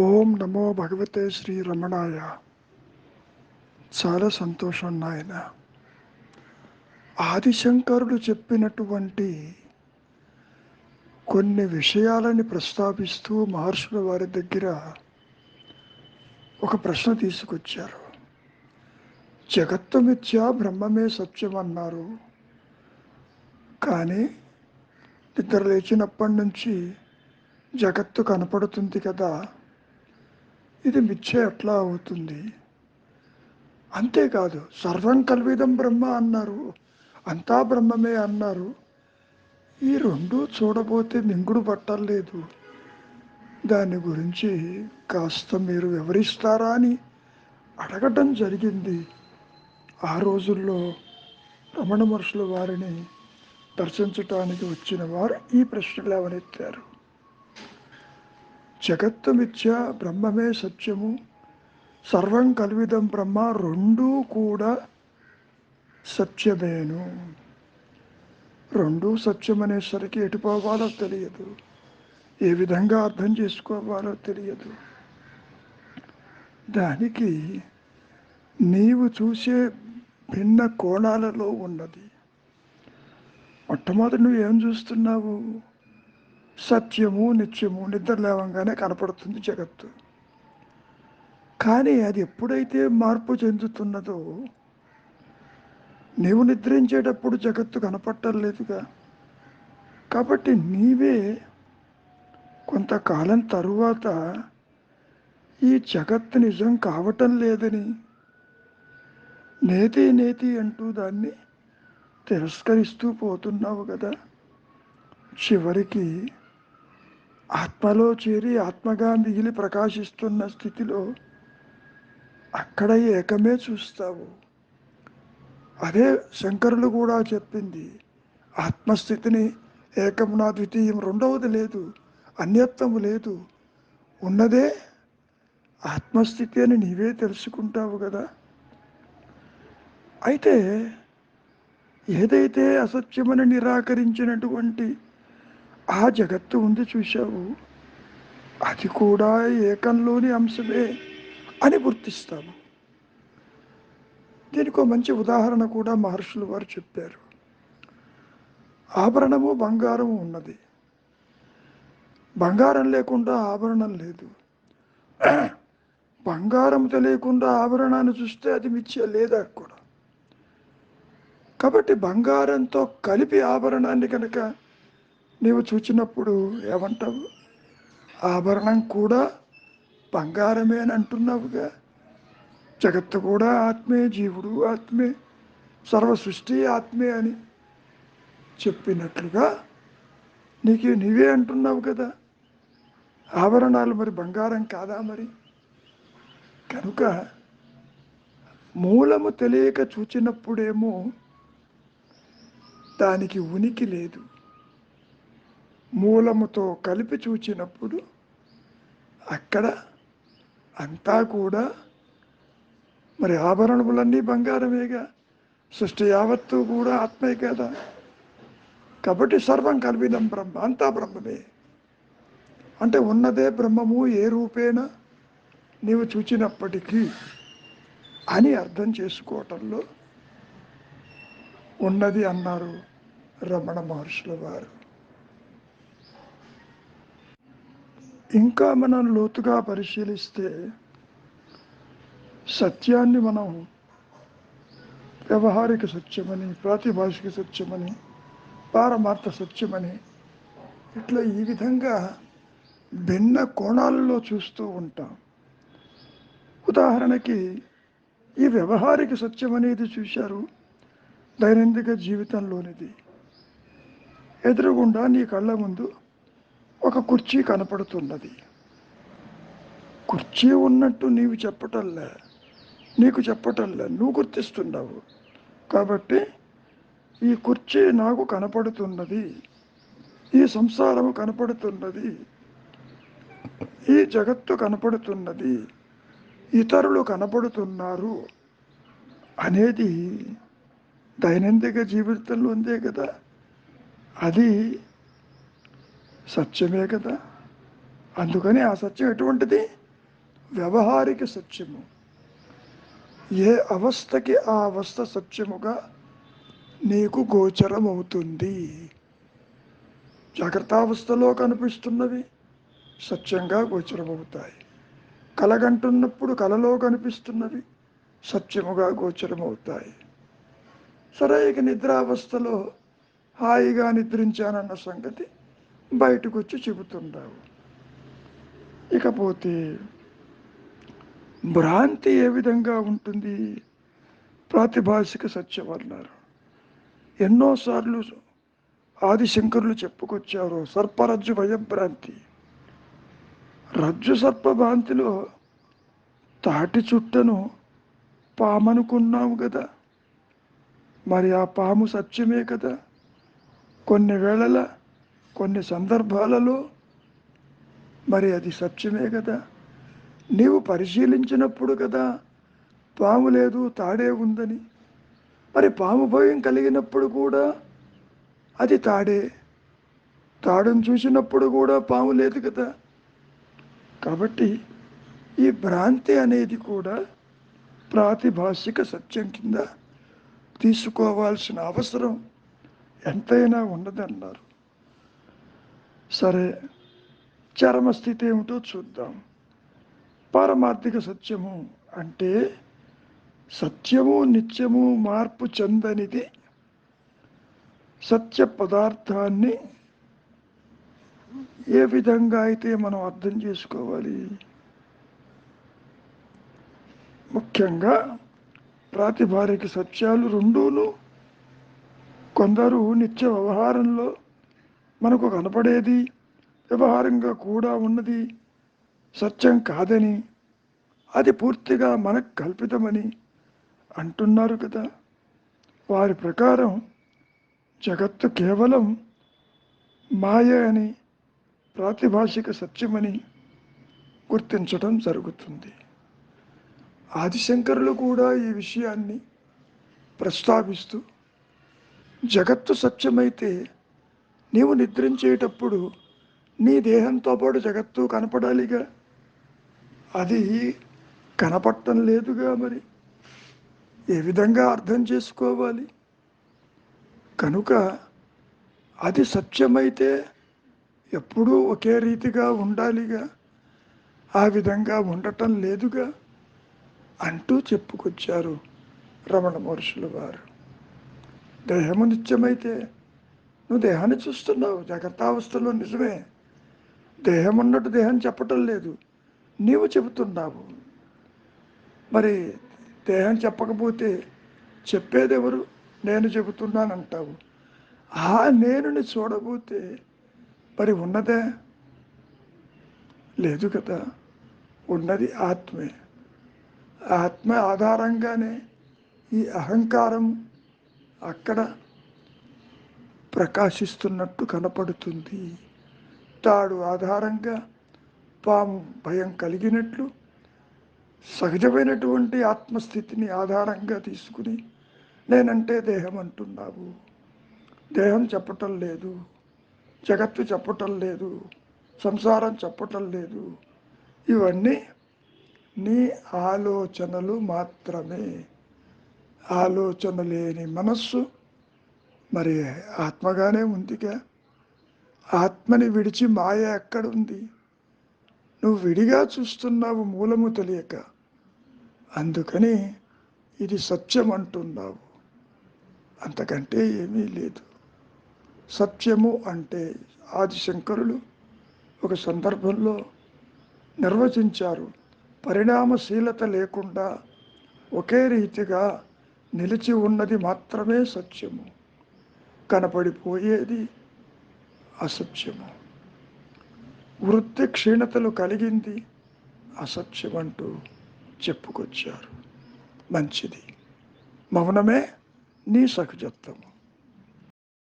ఓం నమో భగవతే శ్రీ రమణాయ. చాలా సంతోషం నాయన. ఆదిశంకరుడు చెప్పినటువంటి కొన్ని విషయాలని ప్రస్తావిస్తూ మహర్షుల వారి దగ్గర ఒక ప్రశ్న తీసుకొచ్చారు. జగత్తు మిథ్య, బ్రహ్మమే సత్యం అన్నారు. కానీ నిద్ర లేచినప్పటి నుంచి జగత్తు కనపడుతుంది కదా, ఇది మిథ్య ఎట్లా అవుతుంది? అంతేకాదు, సర్వం కల్విదం బ్రహ్మ అన్నారు, అంతా బ్రహ్మమే అన్నారు. ఈ రెండు చూడబోతే మింగుడు పట్టలేదు. దాని గురించి కాస్త మీరు వివరిస్తారా అని అడగటం జరిగింది. ఆ రోజుల్లో రమణ మహర్షుల వారిని దర్శించటానికి వచ్చిన వారు ఈ ప్రశ్నలు లేవనెత్తారు. జగత్తు మిథ్య, బ్రహ్మమే సత్యము, సర్వం కల్విదం బ్రహ్మ రెండూ కూడా సత్యమేను. రెండూ సత్యమనేసరికి ఎటుపోవాలో తెలియదు, ఏ విధంగా అర్థం చేసుకోవాలో తెలియదు. దానికి నీవు చూసే భిన్న కోణాలలో ఉన్నది. మొట్టమొదటి నువ్వు ఏం చూస్తున్నావు? సత్యము, నిత్యము, నిద్ర లేవంగానే కనపడుతుంది జగత్తు. కానీ అది ఎప్పుడైతే మార్పు చెందుతున్నదో, నీవు నిద్రించేటప్పుడు జగత్తు కనపట్టలేదుగా. కాబట్టి నీవే కొంతకాలం తరువాత ఈ జగత్తు నిజం కావటం లేదని నేతి నేతి అంటూ దాన్ని తిరస్కరిస్తూ పోతున్నావు కదా. చివరికి ఆత్మలో చేరి ఆత్మగా మిగిలి ప్రకాశిస్తున్న స్థితిలో అక్కడ ఏకమే చూస్తావు. అదే శంకరులు కూడా చెప్పింది, ఆత్మస్థితిని ఏకం నా ద్వితీయం, రెండవది లేదు, అన్యత్వము లేదు, ఉన్నదే ఆత్మస్థితి అని నీవే తెలుసుకుంటావు కదా. అయితే ఏదైతే అసత్యమని నిరాకరించినటువంటి ఆ జగత్తు ఉంది చూశావు, అది కూడా ఏకంలోని అంశమే అని గుర్తిస్తాము. దీనికి ఒక మంచి ఉదాహరణ కూడా మహర్షులు వారు చెప్పారు. ఆభరణము బంగారము ఉన్నది, బంగారం లేకుండా ఆభరణం లేదు. బంగారం తెలియకుండా ఆభరణాన్ని చూస్తే అది మిథ్య లేదా కూడా. కాబట్టి బంగారంతో కలిపి ఆభరణాన్ని కనుక నీవు చూచినప్పుడు ఏమంటావు? ఆభరణం కూడా బంగారమే అని అంటున్నావుగా. జగత్తు కూడా ఆత్మే, జీవుడు ఆత్మే, సర్వ సృష్టి ఆత్మే అని చెప్పినట్లుగా నీవే అంటున్నావు కదా. ఆభరణాలు మరి బంగారం కాదా మరి? కనుక మూలము తెలియక చూచినప్పుడేమో దానికి ఉనికి లేదు, మూలముతో కలిపి చూచినప్పుడు అక్కడ అంతా కూడా మరి ఆభరణములన్నీ బంగారమేగా, సృష్టి యావత్తు కూడా ఆత్మే కదా. కాబట్టి సర్వం కల్విదం బ్రహ్మ, అంతా బ్రహ్మమే. అంటే ఉన్నదే బ్రహ్మము ఏ రూపేణ నీవు చూచినప్పటికీ అని అర్థం చేసుకోవటంలో ఉన్నది అన్నారు రమణ మహర్షుల వారు. ఇంకా మనం లోతుగా పరిశీలిస్తే సత్యాన్ని మనం వ్యవహారిక సత్యమని, ప్రాతిభాషిక సత్యమని, పారమార్థ సత్యమని, ఇట్లా ఈ విధంగా భిన్న కోణాలలో చూస్తూ ఉంటాం. ఉదాహరణకి ఈ వ్యవహారిక సత్యం అనేది చూశారు, దైనందిక జీవితంలోనిది. ఎదురుగుండా నీ కళ్ళ ముందు ఒక కుర్చీ కనపడుతున్నది. కుర్చీ ఉన్నట్టు నీకు చెప్పటంలే, నువ్వు గుర్తిస్తున్నావు. కాబట్టి ఈ కుర్చీ నాకు కనపడుతున్నది, ఈ సంసారము కనపడుతున్నది, ఈ జగత్తు కనపడుతున్నది, ఇతరులు కనపడుతున్నారు అనేది దైనందిక జీవితంలో ఉందే కదా. అది సత్యమే కదా. అందుకని ఆ సత్యం ఎటువంటిది? వ్యవహారిక సత్యము. ఏ అవస్థకి ఆ అవస్థ సత్యముగా నీకు గోచరమవుతుంది. జాగ్రత్తావస్థలో కనిపిస్తున్నవి సత్యంగా గోచరమవుతాయి. కలగంటున్నప్పుడు కలలో కనిపిస్తున్నవి సత్యముగా గోచరమవుతాయి. సరే, ఇక నిద్రావస్థలో హాయిగా నిద్రించానన్న సంగతి బయటకు వచ్చి చెబుతుంటావు. ఇకపోతే భ్రాంతి ఏ విధంగా ఉంటుంది? ప్రాతిభాషిక సత్యం అన్నారు. ఎన్నోసార్లు ఆదిశంకరులు చెప్పుకొచ్చారు సర్పరజ్జు భయభ్రాంతి. రజ్జు సర్ప భ్రాంతిలో తాటి చుట్టను పామనుకున్నాము కదా, మరి ఆ పాము సత్యమే కదా. కొన్ని వేళల కొన్ని సందర్భాలలో మరి అది సత్యమే కదా. నీవు పరిశీలించినప్పుడు కదా పాము లేదు తాడే ఉందని. మరి పాము భయం కలిగినప్పుడు కూడా అది తాడే. తాడును చూసినప్పుడు కూడా పాము లేదు కదా. కాబట్టి ఈ భ్రాంతి అనేది కూడా ప్రాతిభాషిక సత్యం కింద తీసుకోవాల్సిన అవసరం ఎంతైనా ఉన్నదన్నారు. సరే, చరమస్థితి ఏమిటో చూద్దాం. పారమార్థిక సత్యము అంటే సత్యము నిత్యము మార్పు చెందనిది సత్య పదార్థాన్ని ఏ విధంగా అయితే మనం అర్థం చేసుకోవాలి? ముఖ్యంగా ప్రాతిభారిక సత్యాలు రెండూను కొందరు నిత్య వ్యవహారంలో మనకు కనపడేది వ్యవహారంగా కూడా ఉన్నది సత్యం కాదని, అది పూర్తిగా మనకు కల్పితమని అంటున్నారు కదా. వారి ప్రకారం జగత్తు కేవలం మాయ అని, ప్రాతిభాషిక సత్యమని గుర్తించడం జరుగుతుంది. ఆదిశంకరులు కూడా ఈ విషయాన్ని ప్రస్తావిస్తూ జగత్తు సత్యమైతే నీవు నిద్రించేటప్పుడు నీ దేహంతో పాటు జగత్తు కనపడాలిగా, అది కనపడటం లేదుగా. మరి ఏ విధంగా అర్థం చేసుకోవాలి? కనుక అది సత్యమైతే ఎప్పుడూ ఒకే రీతిగా ఉండాలిగా, ఆ విధంగా ఉండటం లేదుగా అంటూ చెప్పుకొచ్చారు రమణ మహర్షులు వారు. దేహము నిత్యమైతే నువ్వు దేహాన్ని చూస్తున్నావు జాగ్రత్తావస్థలో, నిజమే. దేహం ఉన్నట్టు దేహం చెప్పటం లేదు, నీవు చెబుతున్నావు. మరి దేహం చెప్పకపోతే చెప్పేదెవరు? నేను చెబుతున్నానంటావు. ఆ నేనుని చూడబోతే మరి ఉన్నదే లేదు కదా. ఉన్నది ఆత్మే. ఆత్మ ఆధారంగానే ఈ అహంకారం అక్కడ ప్రకాశిస్తున్నట్టు కనపడుతుంది. తాడు ఆధారంగా పాము భయం కలిగినట్లు సహజమైనటువంటి ఆత్మస్థితిని ఆధారంగా తీసుకుని నేనంటే దేహం అంటున్నావు. దేహం చెప్పటం లేదు, జగత్తు చెప్పటం లేదు, సంసారం చెప్పటం లేదు. ఇవన్నీ నీ ఆలోచనలు మాత్రమే. ఆలోచన లేని మనస్సు మరి ఆత్మగానే ఉందిగా. ఆత్మని విడిచి మాయ ఎక్కడుంది? నువ్వు విడిగా చూస్తున్నావు మూలము తెలియక. అందుకని ఇది సత్యం అంటున్నావు. అంతకంటే ఏమీ లేదు. సత్యము అంటే ఆదిశంకరులు ఒక సందర్భంలో నిర్వచించారు. పరిణామశీలత లేకుండా ఒకే రీతిగా నిలిచి ఉన్నది మాత్రమే సత్యము, కనపడిపోయేది అసత్యము. వృత్తి క్షీణతలు కలిగింది అసత్యం అంటూ చెప్పుకొచ్చారు. మంచిది, మౌనమే నీ సహజత్వము.